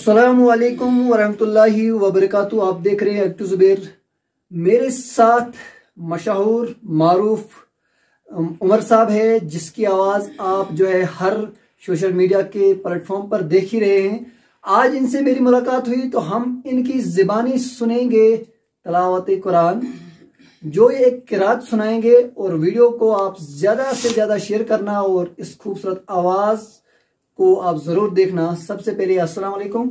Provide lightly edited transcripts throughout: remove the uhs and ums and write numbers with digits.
अस्सलामुअलैकुम वरहमतुल्लाहि वबरकातुहू। आप देख रहे हैं एक्टिव ज़ुबैर। मेरे साथ मशहूर मारूफ उमर साहब है, जिसकी आवाज़ आप जो है हर सोशल मीडिया के प्लेटफॉर्म पर देख ही रहे हैं। आज इनसे मेरी मुलाकात हुई तो हम इनकी ज़बानी सुनेंगे तलावत कुरान, जो ये एक किरात सुनाएंगे। और वीडियो को आप ज़्यादा से ज़्यादा शेयर करना और इस खूबसूरत आवाज़ को आप ज़रूर देखना। सबसे पहले अस्सलाम वालेकुम।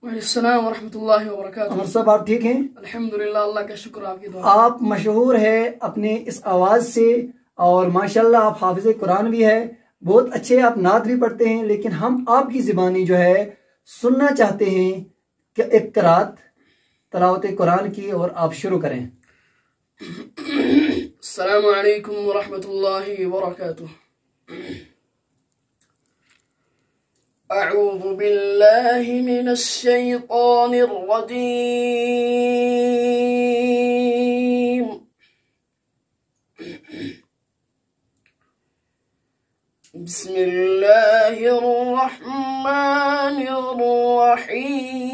वालेकुम रहमतुल्लाहि व बरकातुहू। उमर साहब, आप ठीक हैं? अल्हम्दुलिल्लाह, अल्लाह का शुक्र, आपकी दुआ। आप मशहूर है अपने इस आवाज़ से और माशाल्लाह आप हाफिज़ कुरान भी है, बहुत अच्छे आप नात भी पढ़ते हैं। लेकिन हम आपकी ज़बानी जो है सुनना चाहते हैं कि एक किरात तलावत कुरान की, और आप शुरू करें। अस्सलामु अलैकुम व रहमतुल्लाहि व बरकातुहू। अऊज़ु बिल्लाहि मिनश शैतानिर रजीम। बिस्मिल्लाहिर रहमानिर रहीम।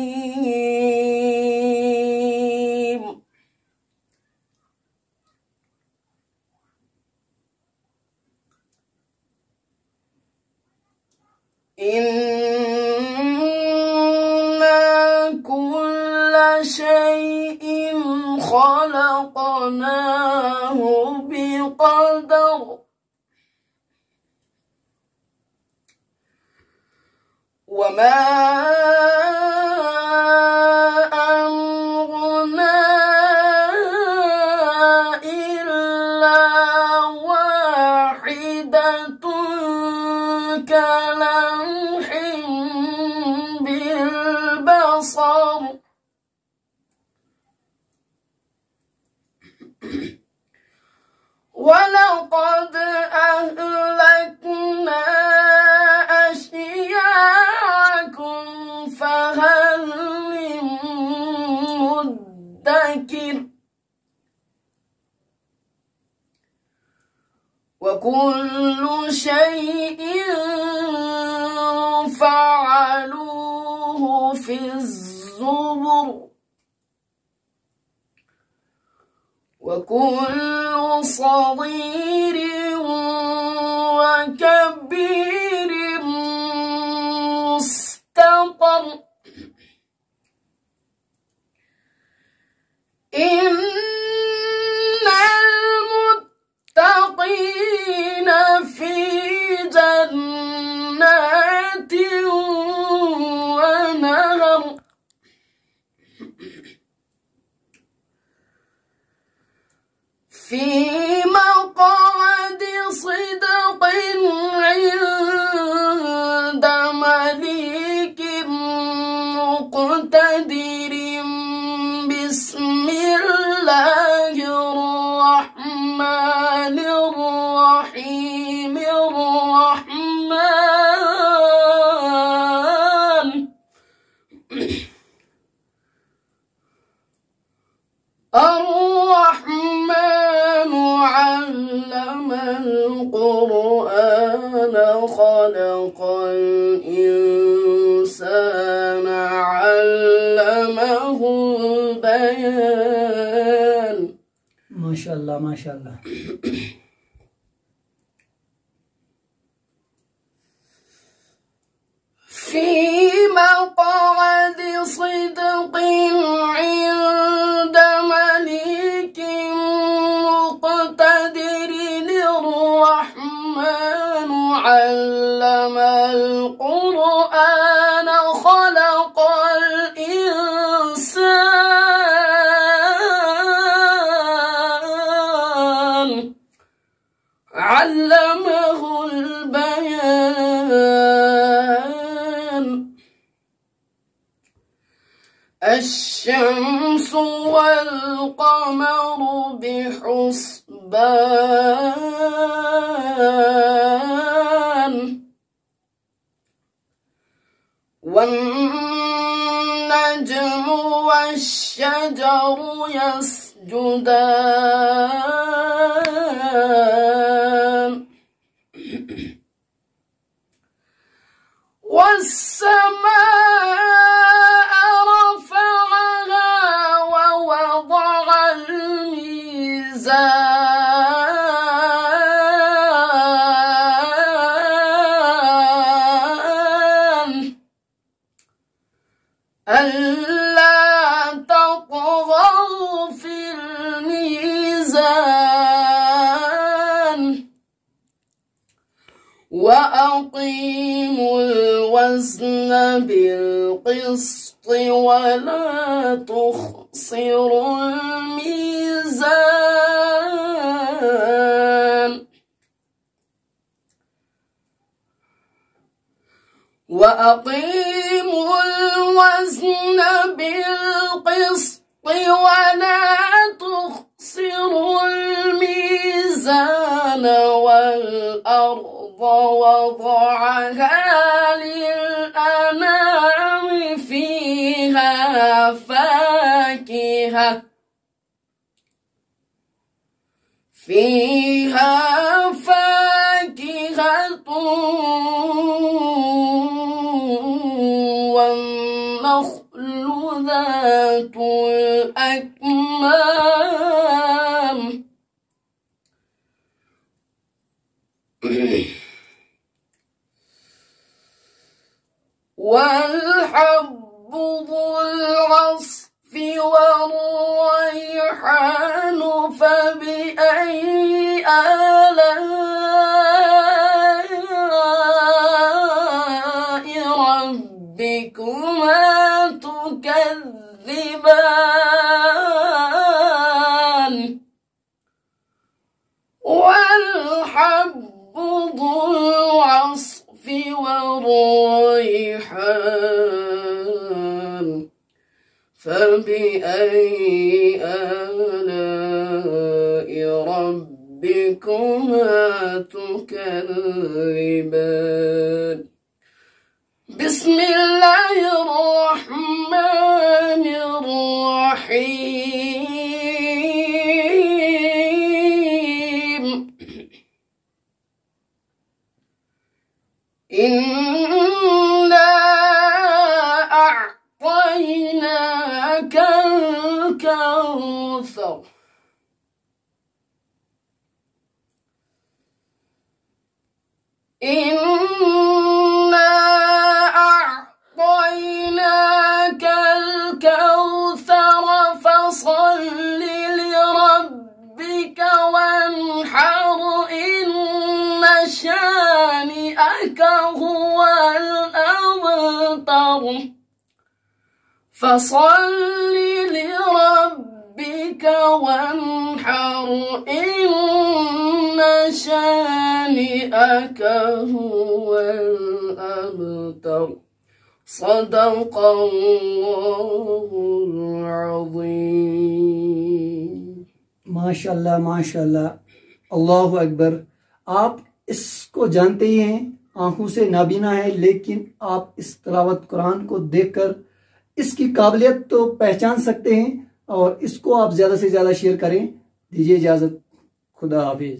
इन्ना कुल्ला शैइन खलक़नाहु बिक़दर। वमा अम्रुना इल्ला वाहिदतुन कलम्हिन बिलबसर। वलक़द अहलकना अश्याअकुम फहल मिन मुद्दकिर। वकुल्लु शैइन फ़अलूहु फ़िज़्ज़ुबुर। वकुल्लु صغير وكبير مستطر। إن المتقين في جنات ونهر. في مقعد صدق عند مليك مقتدر. بسم الله الرحمن الرحيم. الرحمن علم القرآن خلق الإنسان علمه البيان. माशाल्लाह माशाल्लाह। في مقعد صدق عند مليك مقتدر. الرحمن علم القرآن خلق الإنسان علمه البيان. الشمس والقمر بحسبان. والنجم والشجر يسجدان. والسماء ألا تطغوا في الميزان وأقيموا الوزن بالقسط ولا تخسروا الميزان وأقيموا الوزن بالقسط ولا تخسروا الميزان والأرض وضعها للأنام فيها فاكهة والنخل ذات الأكمام والحب ذو العصف والريحان فبأي آلاء ربكما تكذبان والحب ذو العصف والريحان فبأي آلاء ربكما تكذبان بسم الله الرحمن الرحيم إنا أعطيناك الكوثر إنا أعطيناك الكوثر فصل لربك وانحر إن شانئك هو الأبتر فصل لربك وانحر إن شانئك هو الأبتر صدق الله العظيم माशाल्लाह माशाल्लाह, अल्लाहु अकबर। आप इसको जानते ही हैं, आंखों से नाबीना है, लेकिन आप इस तिलावत कुरान को देखकर इसकी काबिलियत तो पहचान सकते हैं और इसको आप ज़्यादा से ज़्यादा शेयर करें। दीजिए इजाज़त, खुदा हाफिज।